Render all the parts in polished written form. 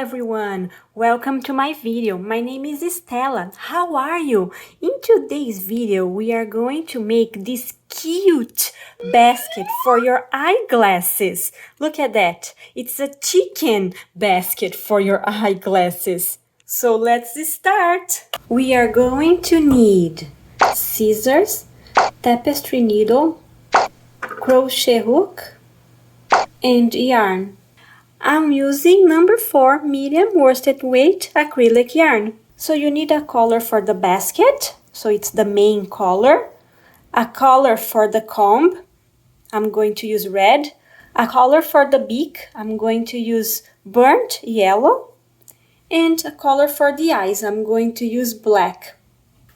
everyone, welcome to my video. My name is Estela. How are you? In today's video we are going to make this cute basket for your eyeglasses. Look at that, it's a chicken basket for your eyeglasses. So let's start. We are going to need scissors, tapestry needle, crochet hook and yarn. I'm using number 4 medium worsted weight acrylic yarn. So you need a color for the basket, so it's the main color, a color for the comb, I'm going to use red, a color for the beak, I'm going to use burnt yellow, and a color for the eyes, I'm going to use black.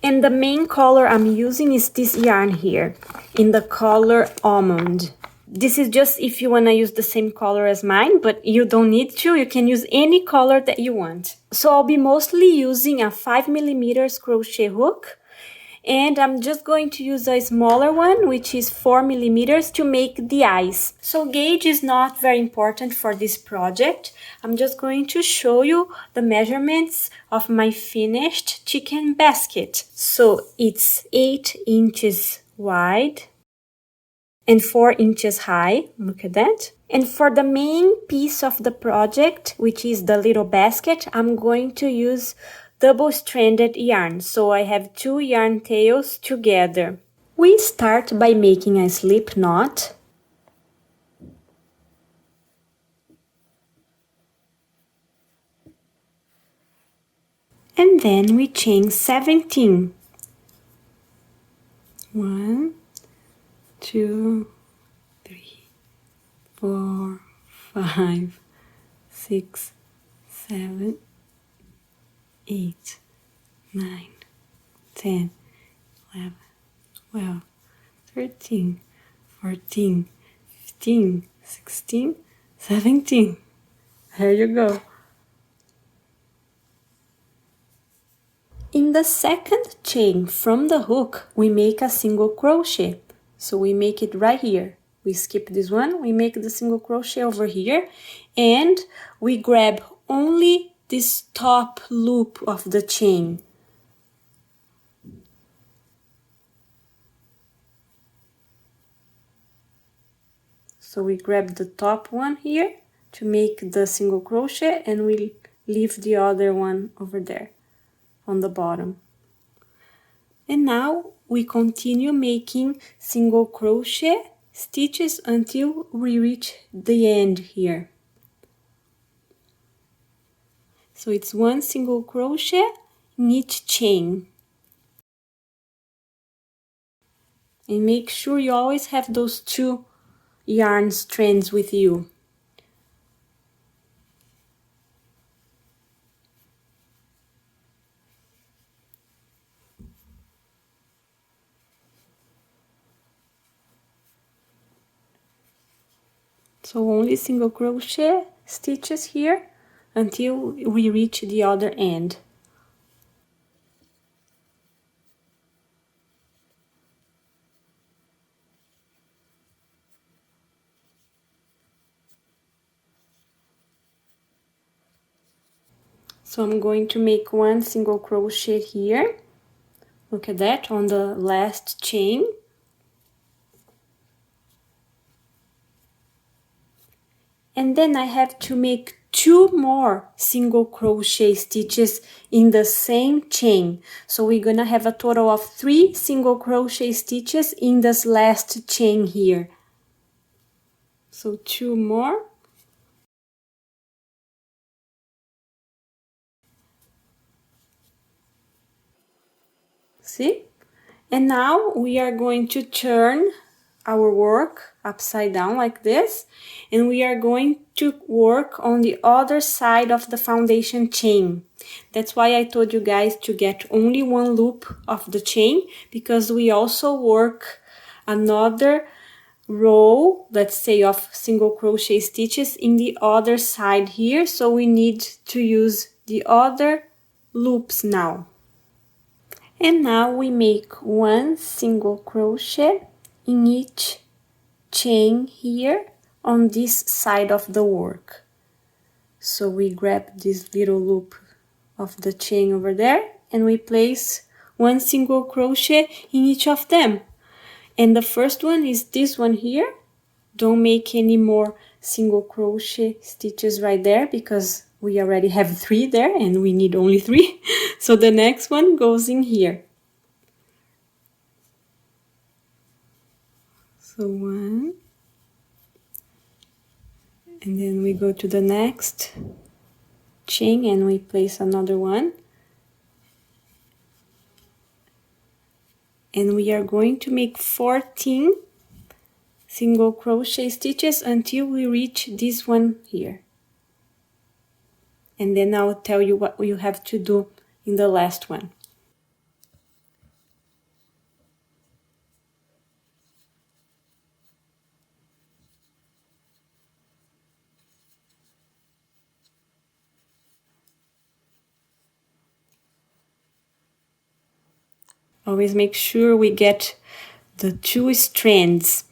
And the main color I'm using is this yarn here, in the color almond. This is just if you want to use the same color as mine, but you don't need to. You can use any color that you want. So I'll be mostly using a 5mm crochet hook. And I'm just going to use a smaller one, which is 4mm, to make the eyes. So gauge is not very important for this project. I'm just going to show you the measurements of my finished chicken basket. So it's 8 inches wide and 4 inches high. Look at that. And for the main piece of the project, which is the little basket, I'm going to use double-stranded yarn. So I have 2 yarn tails together. We start by making a slip knot. And then we chain 17. 1, 2, 3, 4, 5, 6, 7, 8, 9, 10, 11, 12, 13, 14, 15, 16, 17. There you go. In the second chain from the hook, we make a single crochet. So we make it right here. We skip this one, we make the single crochet over here, and we grab only this top loop of the chain. So we grab the top one here to make the single crochet, and we leave the other one over there on the bottom. And now we continue making single crochet stitches until we reach the end here. So it's 1 single crochet in each chain. And make sure you always have those 2 yarn strands with you. So only single crochet stitches here until we reach the other end. So I'm going to make 1 single crochet here. Look at that, on the last chain. And then I have to make 2 more single crochet stitches in the same chain. So we're gonna have a total of 3 single crochet stitches in this last chain here. So 2 more. See? And now we are going to turn our work upside down like this, and we are going to work on the other side of the foundation chain. That's why I told you guys to get only 1 loop of the chain, because we also work another row, let's say, of single crochet stitches in the other side here, so we need to use the other loops now. And now we make 1 single crochet in each chain here on this side of the work. So we grab this little loop of the chain over there and we place one single crochet in each of them. And the first one is this one here. Don't make any more single crochet stitches right there because we already have 3 there and we need only 3. So the next one goes in here. So 1, and then we go to the next chain and we place another one. And we are going to make 14 single crochet stitches until we reach this one here. And then I'll tell you what you have to do in the last one. Always make sure we get the 2 strands.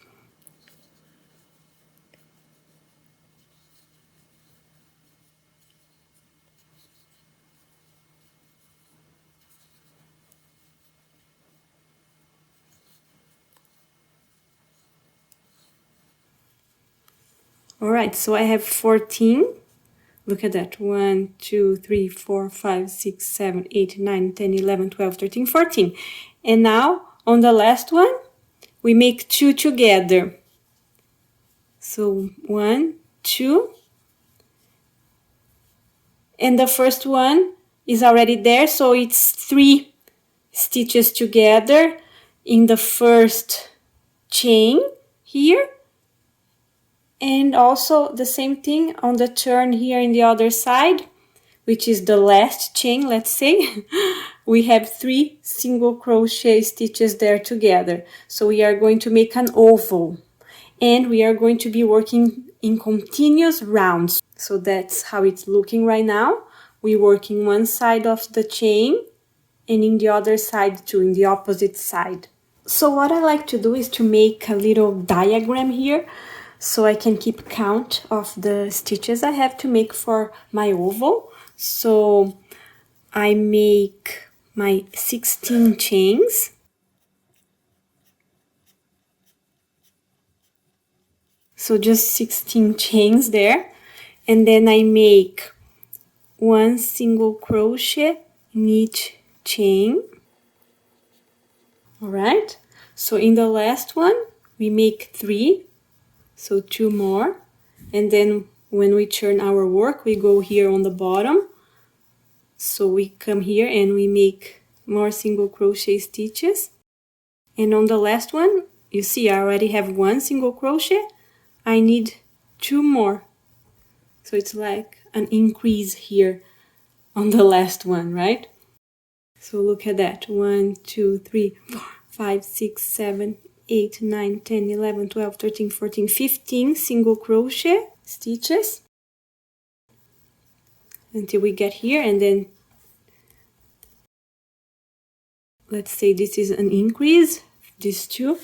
All right, so I have 14. Look at that. 1, 2, 3, 4, 5, 6, 7, 8, 9, 10, 11, 12, 13, 14. And now on the last one, we make 2 together. So 1, 2. And the first one is already there, so it's 3 stitches together in the first chain here. And also the same thing on the turn here in the other side, which is the last chain, let's say. We have 3 single crochet stitches there together. So we are going to make an oval. And we are going to be working in continuous rounds. So that's how it's looking right now. We work in one side of the chain and in the other side too, in the opposite side. So what I like to do is to make a little diagram here so I can keep count of the stitches I have to make for my oval. So I make my 16 chains. So just 16 chains there. And then I make 1 single crochet in each chain. All right. So in the last one, we make 3. So 2 more. And then when we turn our work, we go here on the bottom. So we come here and we make more single crochet stitches. And on the last one, you see I already have 1 single crochet. I need 2 more. So it's like an increase here on the last one, right? So look at that. 1, 2, 3, 4, 5, 6, 7, 8, 9, 10, 11, 12, 13, 14, 15 single crochet stitches until we get here. And then let's say this is an increase, these 2.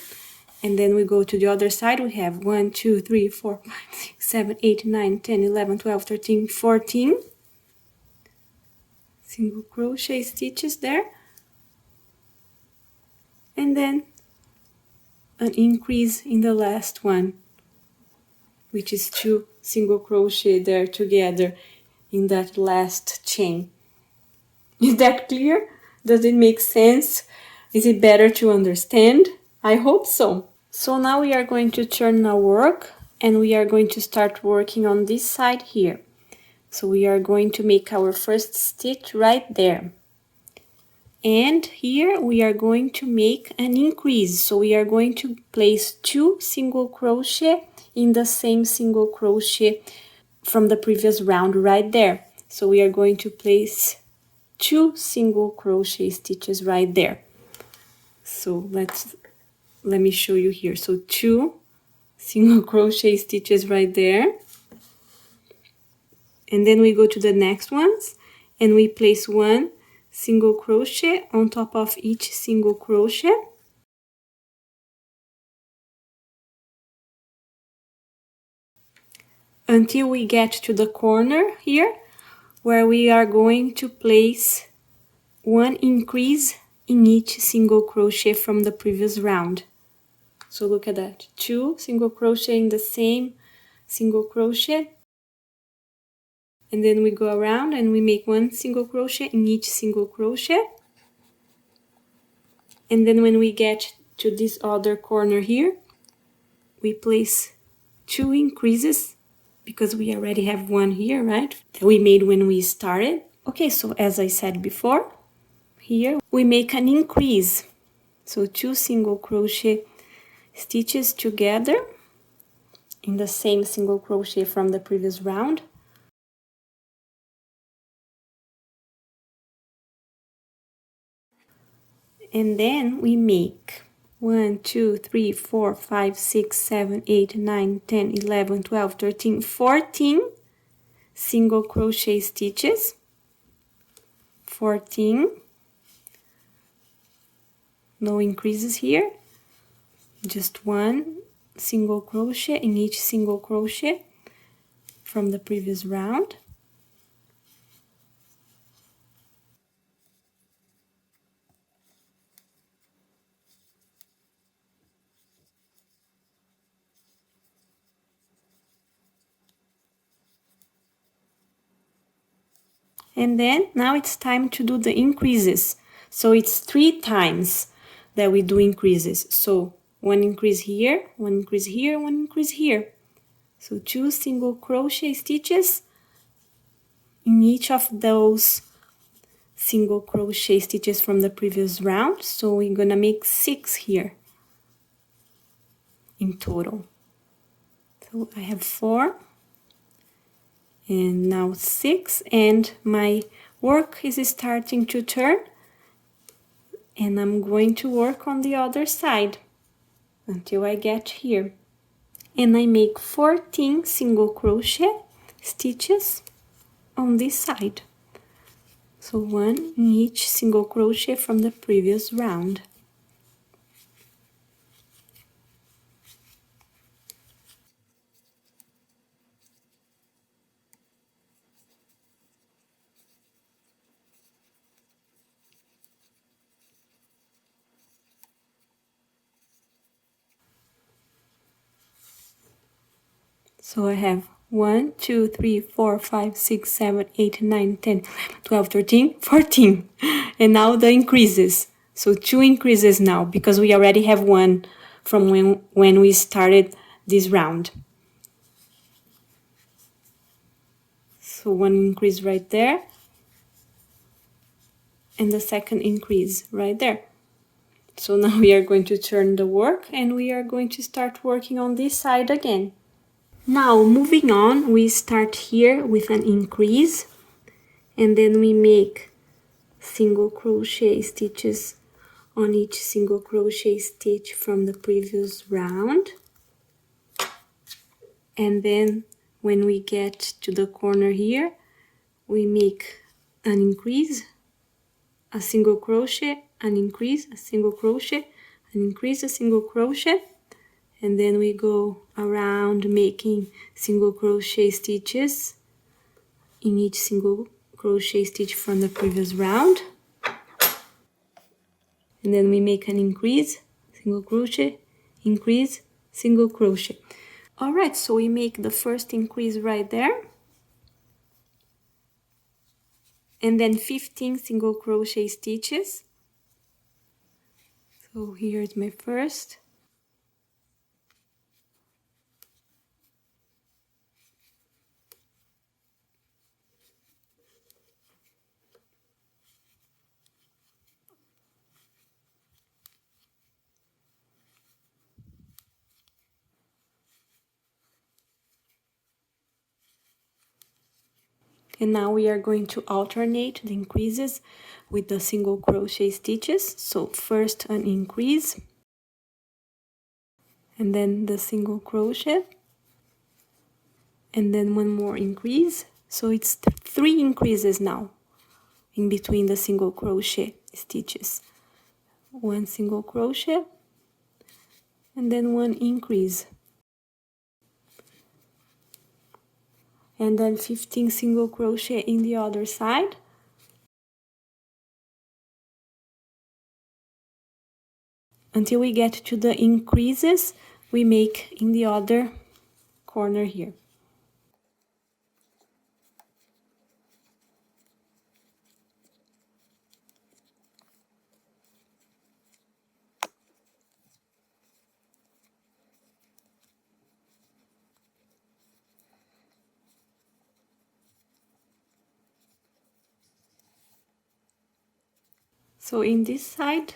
And then we go to the other side. We have 1, 2, 3, 4, 5, 6, 7, 8, 9, 10, 11, 12, 13, 14 single crochet stitches there. And then an increase in the last one, which is 2 single crochet there together in that last chain. Is that clear? Does it make sense? Is it better to understand? I hope so. So now we are going to turn our work and we are going to start working on this side here. So we are going to make our first stitch right there. And here we are going to make an increase. So we are going to place 2 single crochet in the same single crochet from the previous round right there. So we are going to place 2 single crochet stitches right there. So let me show you here. So 2 single crochet stitches right there. And then we go to the next ones and we place 1 single crochet on top of each single crochet. until we get to the corner here, where we are going to place one increase in each single crochet from the previous round. So look at that, 2 single crochet in the same single crochet, and then we go around and we make 1 single crochet in each single crochet, and then when we get to this other corner here, we place 2 increases because we already have 1 here, right, that we made when we started. Okay, so as I said before, here we make an increase, so 2 single crochet stitches together in the same single crochet from the previous round, and then we make 1, 2, 3, 4, 5, 6, 7, 8, 9, 10, 11, 12, 13, 14 single crochet stitches, 14, no increases here, just 1 single crochet in each single crochet from the previous round. And then now it's time to do the increases. So it's 3 times that we do increases. So 1 increase here, 1 increase here, 1 increase here. So 2 single crochet stitches in each of those single crochet stitches from the previous round. So we're gonna make 6 here in total. So I have 4 and now 6, and my work is starting to turn, and I'm going to work on the other side until I get here, and I make 14 single crochet stitches on this side, so 1 in each single crochet from the previous round. So I have 1, 2, 3, 4, 5, 6, 7, 8, 9, 10, 12, 13, 14. And now the increases. So 2 increases now because we already have 1 from when we started this round. So 1 increase right there. And the second increase right there. So now we are going to turn the work and we are going to start working on this side again. Now moving on, we start here with an increase, and then we make single crochet stitches on each single crochet stitch from the previous round, and then when we get to the corner here, we make an increase, a single crochet, an increase, a single crochet, an increase, a single crochet, and then we go around making single crochet stitches in each single crochet stitch from the previous round, and then we make an increase, single crochet, increase, single crochet. All right, so we make the first increase right there, and then 15 single crochet stitches. So here's my first, and now we are going to alternate the increases with the single crochet stitches. So first an increase, and then the single crochet, and then 1 more increase. So it's 3 increases now in between the single crochet stitches. 1 single crochet, and then 1 increase. and then 15 single crochet in the other side. Until we get to the increases we make in the other corner here. So in this side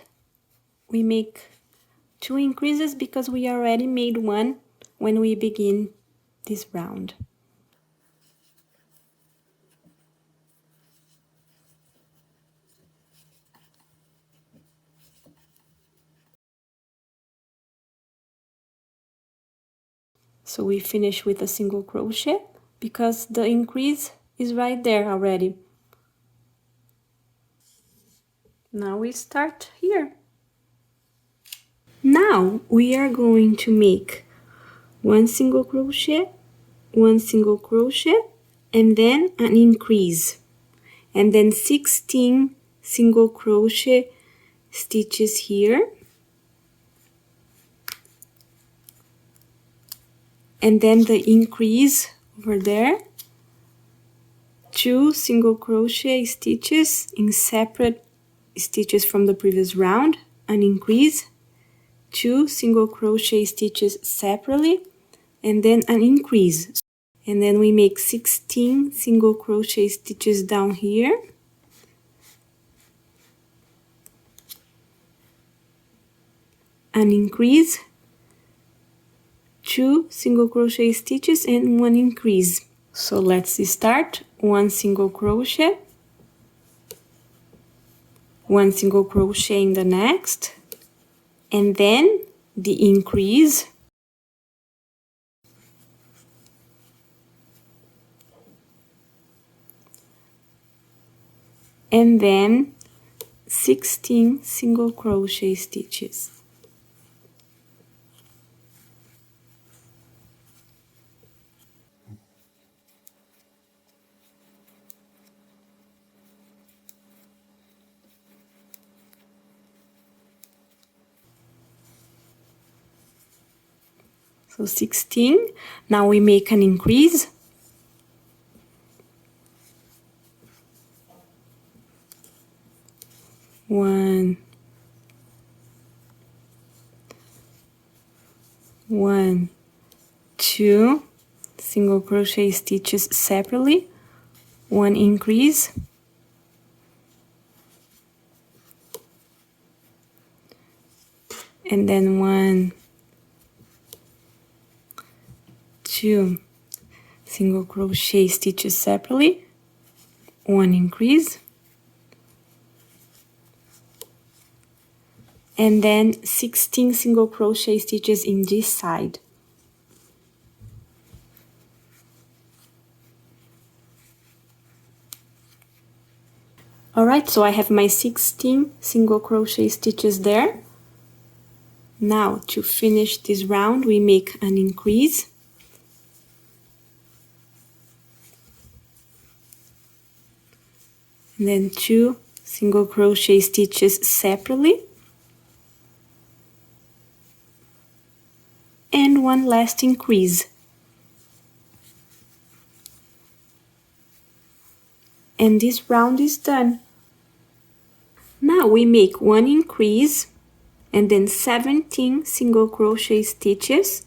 we make 2 increases because we already made one when we begin this round. So we finish with a single crochet because the increase is right there already. Now we start here. Now we are going to make 1 single crochet, 1 single crochet, and then an increase, and then 16 single crochet stitches here, and then the increase over there, 2 single crochet stitches in separate stitches from the previous round, an increase, 2 single crochet stitches separately, and then an increase. And then we make 16 single crochet stitches down here, an increase, 2 single crochet stitches and 1 increase. So let's start. 1 single crochet, 1 single crochet in the next, and then the increase, and then 16 single crochet stitches. So 16. Now we make an increase, one, 2 single crochet stitches separately, 1 increase, and then 1, 2 single crochet stitches separately, 1 increase, and then 16 single crochet stitches in this side. Alright, so I have my 16 single crochet stitches there. Now to finish this round we make an increase, and then 2 single crochet stitches separately, and 1 last increase. And this round is done. Now we make 1 increase, and then 17 single crochet stitches,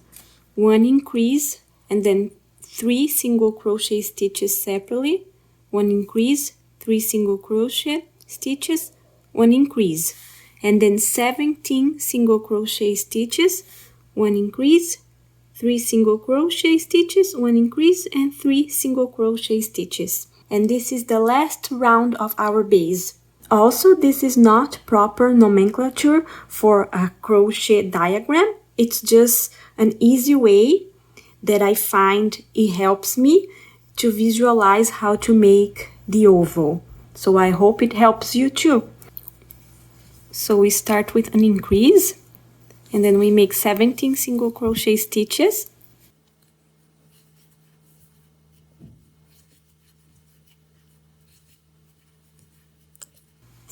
1 increase, and then 3 single crochet stitches separately, 1 increase, 3 single crochet stitches, 1 increase, and then 17 single crochet stitches, 1 increase, 3 single crochet stitches, 1 increase, and 3 single crochet stitches. And this is the last round of our base. Also, this is not proper nomenclature for a crochet diagram. It's just an easy way that I find it helps me to visualize how to make the oval. So I hope it helps you too. So we start with an increase, and then we make 17 single crochet stitches.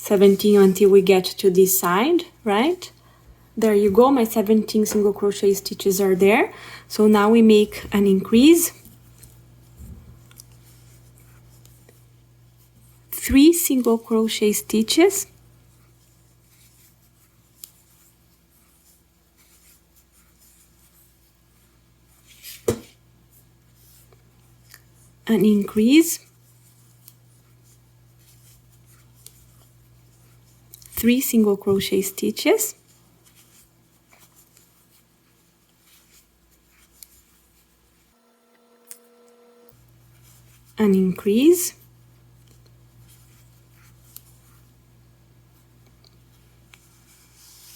17 until we get to this side, right? There you go, my 17 single crochet stitches are there. So now we make an increase, 3 single crochet stitches, an increase, 3 single crochet stitches, an increase,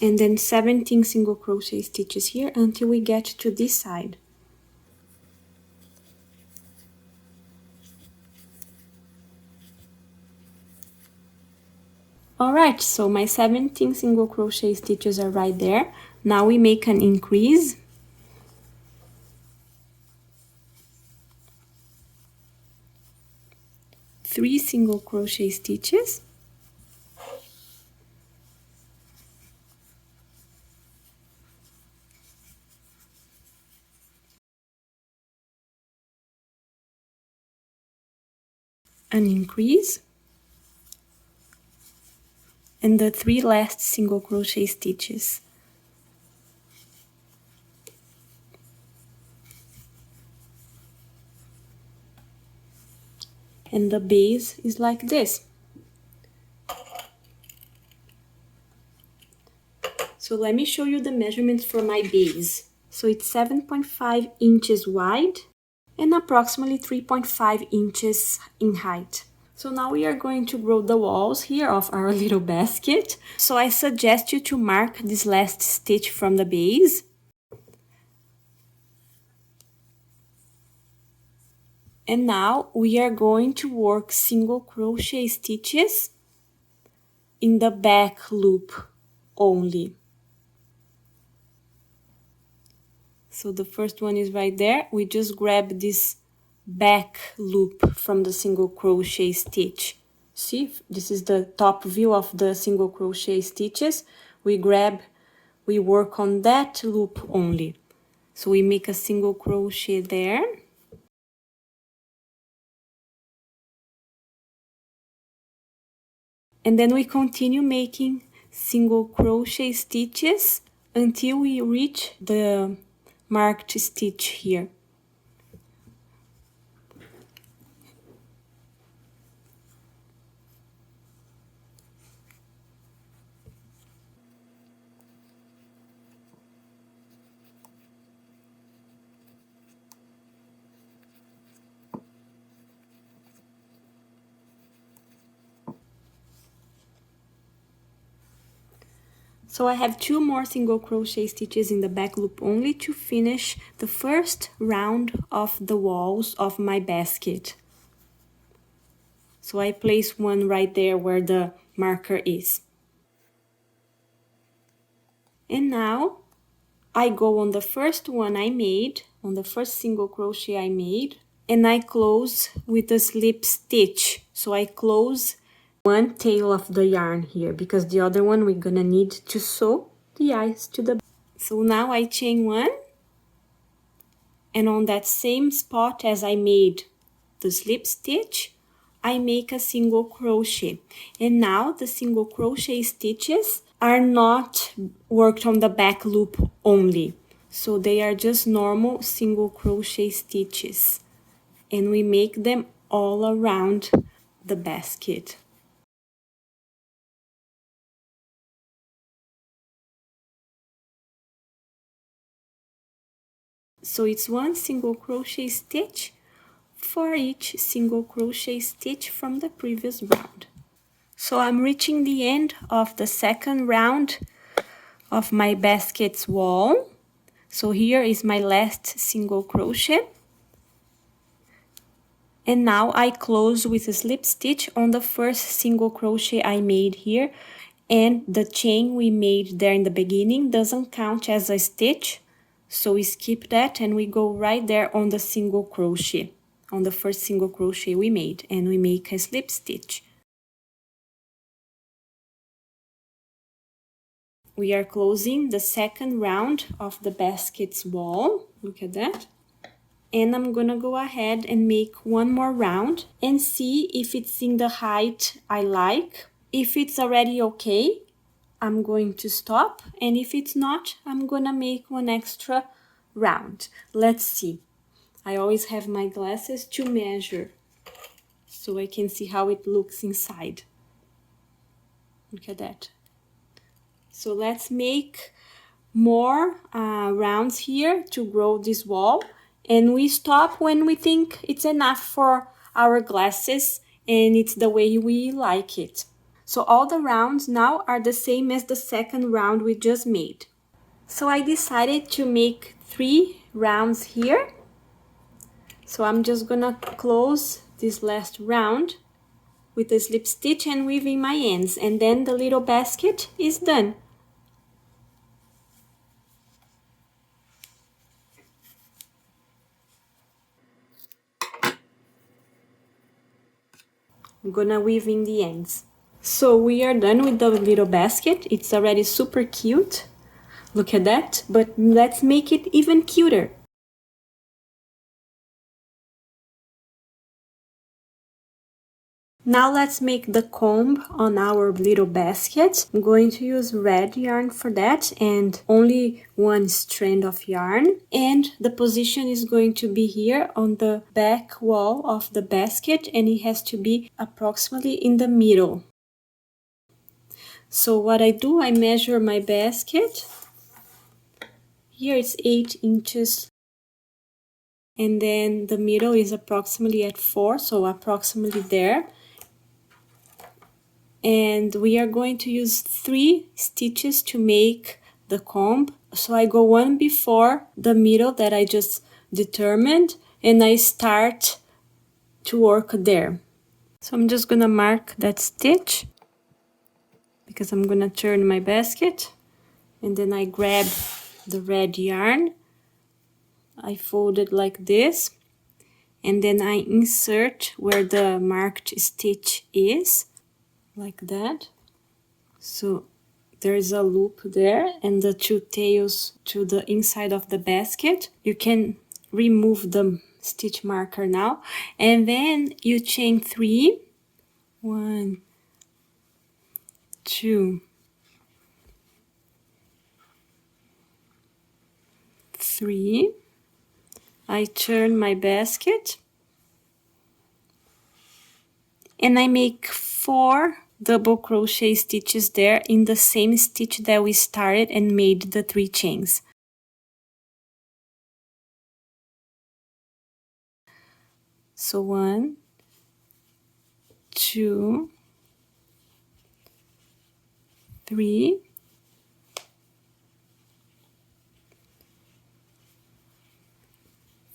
and then 17 single crochet stitches here until we get to this side. Alright, so my 17 single crochet stitches are right there. Now we make an increase, three single crochet stitches, an increase, and the 3 last single crochet stitches. And the base is like this. So let me show you the measurements for my base. So it's 7.5 inches wide and approximately 3.5 inches in height. So now we are going to grow the walls here of our little basket. So I suggest you to mark this last stitch from the base. And now we are going to work single crochet stitches in the back loop only. So the first one is right there. We just grab this back loop from the single crochet stitch. See, this is the top view of the single crochet stitches. We work on that loop only. So we make a single crochet there. And then we continue making single crochet stitches until we reach the marked stitch here. So I have 2 more single crochet stitches in the back loop only to finish the first round of the walls of my basket. So I place one right there where the marker is. And now I go on the first one I made, on the first single crochet I made, and I close with a slip stitch. So I close one tail of the yarn here because the other one we're gonna need to sew the eyes to the. So now I chain 1, and on that same spot as I made the slip stitch, I make a single crochet. And now the single crochet stitches are not worked on the back loop only. So they are just normal single crochet stitches. And we make them all around the basket. So it's 1 single crochet stitch for each single crochet stitch from the previous round. So I'm reaching the end of the second round of my basket's wall. So here is my last single crochet. And now I close with a slip stitch on the first single crochet I made here. And the chain we made there in the beginning doesn't count as a stitch. So we skip that and we go right there on the single crochet, on the first single crochet we made, and we make a slip stitch. We are closing the second round of the basket's wall. Look at that. And I'm gonna go ahead and make one more round and see if it's in the height I like. If it's already okay, I'm going to stop, and if it's not, I'm gonna make one extra round. Let's see. I always have my glasses to measure so I can see how it looks inside. Look at that. So let's make more rounds here to grow this wall, and we stop when we think it's enough for our glasses and it's the way we like it. So all the rounds now are the same as the second round we just made. So I decided to make 3 rounds here. So I'm just gonna close this last round with a slip stitch and weaving my ends, and then the little basket is done. I'm gonna weave in the ends. So we are done with the little basket. It's already super cute. Look at that, but let's make it even cuter. Now let's make the comb on our little basket. I'm going to use red yarn for that and only one strand of yarn. And the position is going to be here on the back wall of the basket, and it has to be approximately in the middle. So what I do, I measure my basket. Here it's 8 inches. And then the middle is approximately at 4, so approximately there. And we are going to use 3 stitches to make the comb. So I go one before the middle that I just determined, and I start to work there. So I'm just gonna mark that stitch because I'm gonna turn my basket, and then I grab the red yarn, I fold it like this, and then I insert where the marked stitch is, like that. So there's a loop there and the 2 tails to the inside of the basket. You can remove the stitch marker now, and then you chain 3. 1, 2, 3. I turn my basket and I make 4 double crochet stitches there in the same stitch that we started and made the 3 chains. So 1, 2, 3,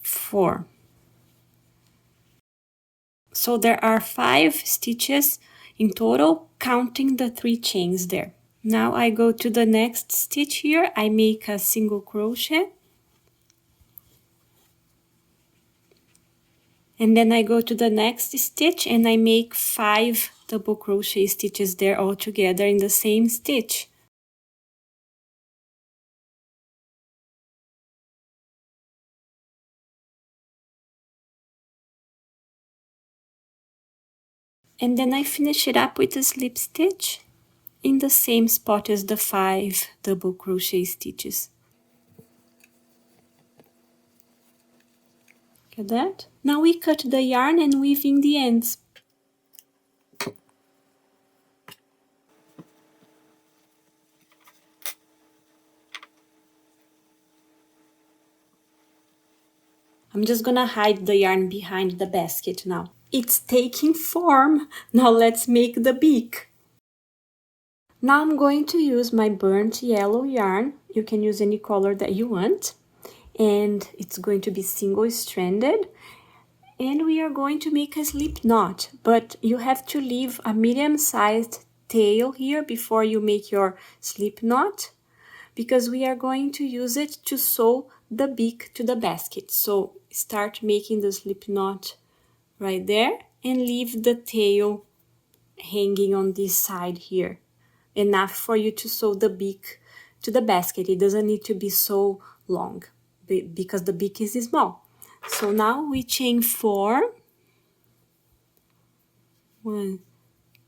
4. So there are 5 stitches in total, counting the 3 chains there. Now I go to the next stitch here, I make a single crochet. And then I go to the next stitch and I make 5 double crochet stitches there all together in the same stitch. And then I finish it up with a slip stitch in the same spot as the 5 double crochet stitches. Look at that. Now we cut the yarn and weave in the ends. I'm just gonna hide the yarn behind the basket now. It's taking form. Now let's make the beak. Now I'm going to use my burnt yellow yarn. You can use any color that you want. And it's going to be single-stranded. And we are going to make a slip knot. But you have to leave a medium-sized tail here before you make your slip knot, because we are going to use it to sew the beak to the basket. So start making the slip knot right there and leave the tail hanging on this side here. Enough for you to sew the beak to the basket. It doesn't need to be so long because the beak is small. So now we chain 4. 1,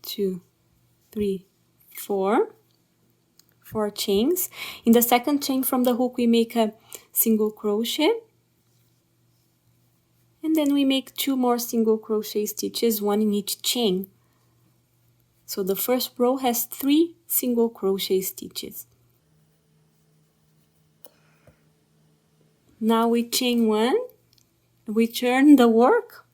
2, 3, 4. 4 chains. In the second chain from the hook, we make a single crochet. And then we make 2 more single crochet stitches, 1 in each chain. So the first row has 3 single crochet stitches. Now we chain 1, we turn the work,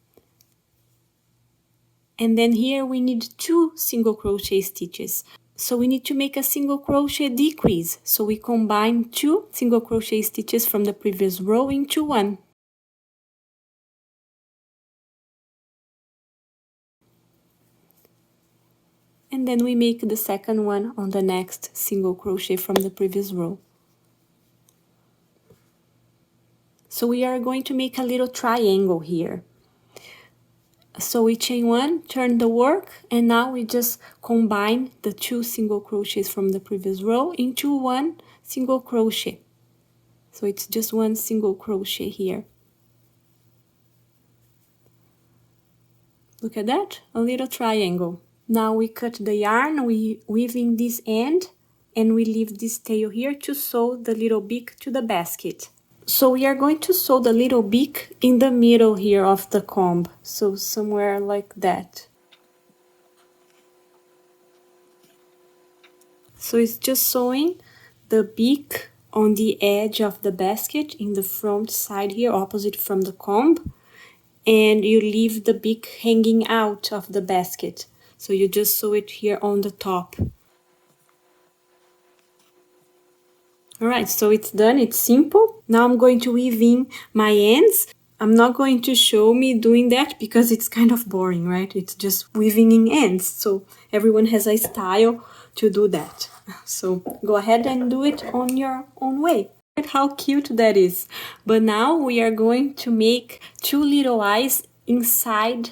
and then here we need 2 single crochet stitches. So we need to make a single crochet decrease. So we combine 2 single crochet stitches from the previous row into 1. And then we make the second one on the next single crochet from the previous row. So we are going to make a little triangle here. So we chain 1, turn the work, and now we just combine the 2 single crochets from the previous row into 1 single crochet. So it's just 1 single crochet here. Look at that, a little triangle. Now we cut the yarn, we weave in this end, and we leave this tail here to sew the little beak to the basket. So we are going to sew the little beak in the middle here of the comb, so somewhere like that. So it's just sewing the beak on the edge of the basket in the front side here, opposite from the comb, and you leave the beak hanging out of the basket. So you just sew it here on the top. Alright, so it's done, it's simple. Now I'm going to weave in my ends. I'm not going to show me doing that because it's kind of boring, right? It's just weaving in ends. So everyone has a style to do that. So go ahead and do it on your own way. Look at how cute that is. But now we are going to make 2 little eyes inside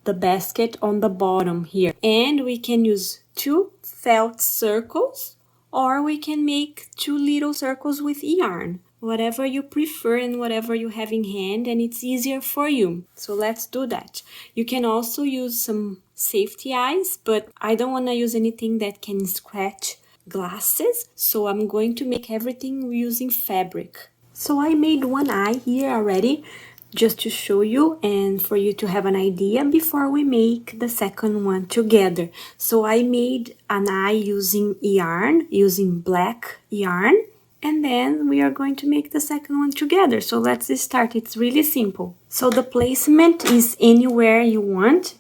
the basket on the bottom here. And we can use 2 felt circles, or we can make 2 little circles with yarn. Whatever you prefer and whatever you have in hand and it's easier for you. So let's do that. You can also use some safety eyes, but I don't want to use anything that can scratch glasses. So I'm going to make everything using fabric. So I made 1 eye here already, just to show you and for you to have an idea before we make the second one together. So I made an eye using yarn, using black yarn, and then we are going to make the second one together. So let's start. It's really simple. So the placement is anywhere you want.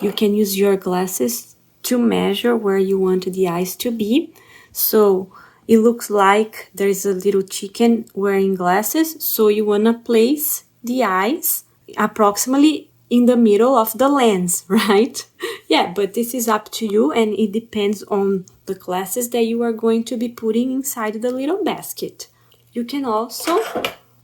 You can use your glasses to measure where you want the eyes to be. So it looks like there's a little chicken wearing glasses, so you want to place the eyes approximately in the middle of the lens, right? Yeah, but this is up to you and it depends on the glasses that you are going to be putting inside the little basket. You can also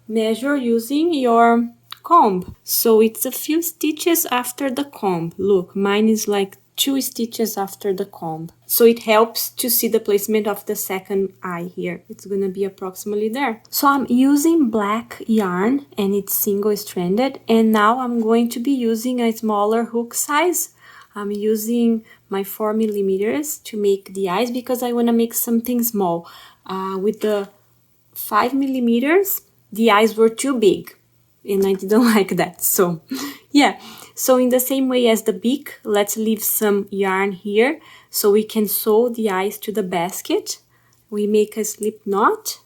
measure using your comb. So it's a few stitches after the comb. Look, mine is like 2 stitches after the comb. So it helps to see the placement of the second eye here. It's gonna be approximately there. So I'm using black yarn and it's single stranded, and now I'm going to be using a smaller hook size. I'm using my 4 millimeters to make the eyes because I want to make something small. With the 5 millimeters, the eyes were too big and I didn't like that. So yeah, so in the same way as the beak, let's leave some yarn here so we can sew the eyes to the basket. We make a slip knot.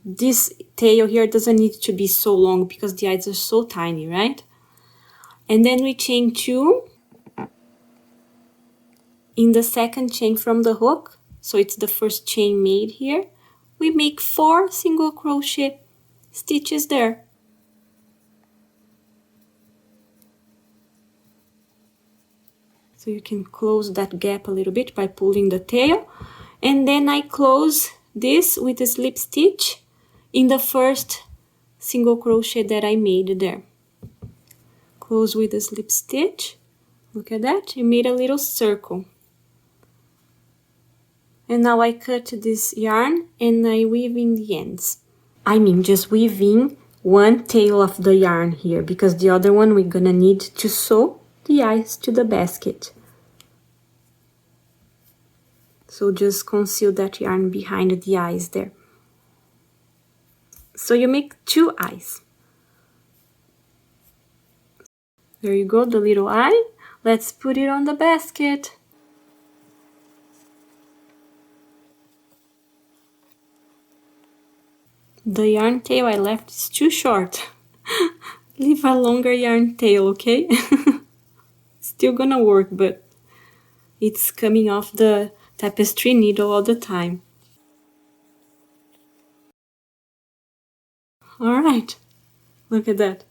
This tail here doesn't need to be so long because the eyes are so tiny, right? And then we chain 2 in the second chain from the hook. So it's the first chain made here. We make 4 single crochet stitches there. So you can close that gap a little bit by pulling the tail. And then I close this with a slip stitch in the first single crochet that I made there. Close with a slip stitch. Look at that, you made a little circle. And now I cut this yarn and I weave in the ends. I mean, just weaving one tail of the yarn here, because the other one we're gonna need to sew the eyes to the basket. So just conceal that yarn behind the eyes there. So you make 2 eyes. There you go, the little eye. Let's put it on the basket. The yarn tail I left is too short. Leave a longer yarn tail, okay? Still gonna work, but it's coming off the tapestry needle all the time. Alright, look at that.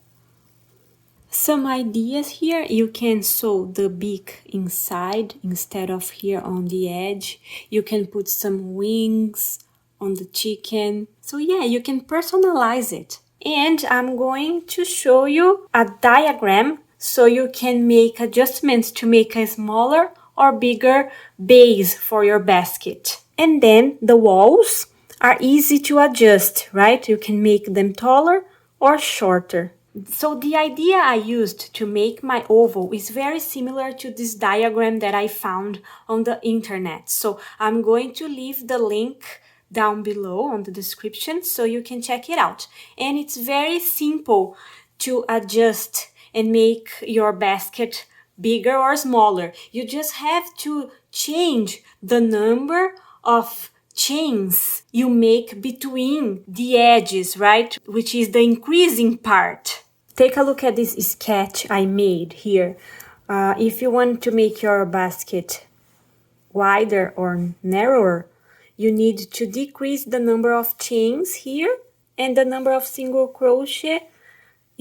Some ideas here: you can sew the beak inside instead of here on the edge. You can put some wings on the chicken. So yeah, you can personalize it. And I'm going to show you a diagram so you can make adjustments to make a smaller or bigger base for your basket. And then the walls are easy to adjust, right? You can make them taller or shorter. So the idea I used to make my oval is very similar to this diagram that I found on the internet. So I'm going to leave the link down below on the description so you can check it out. And it's very simple to adjust and make your basket bigger or smaller. You just have to change the number of chains you make between the edges, right? Which is the increasing part. Take a look at this sketch I made here. If you want to make your basket wider or narrower, you need to decrease the number of chains here and the number of single crochet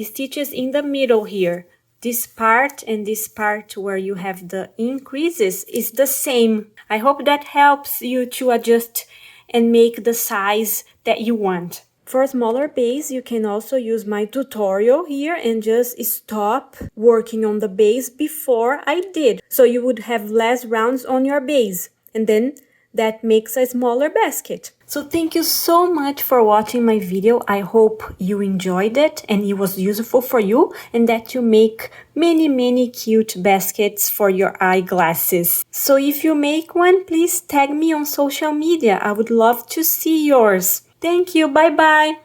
stitches in the middle here. This part and this part where you have the increases is the same. I hope that helps you to adjust and make the size that you want. For a smaller base, you can also use my tutorial here and just stop working on the base before I did. So you would have less rounds on your base. And then that makes a smaller basket. So thank you so much for watching my video. I hope you enjoyed it and it was useful for you and that you make many cute baskets for your eyeglasses. So if you make one, please tag me on social media. I would love to see yours. Thank you. Bye bye.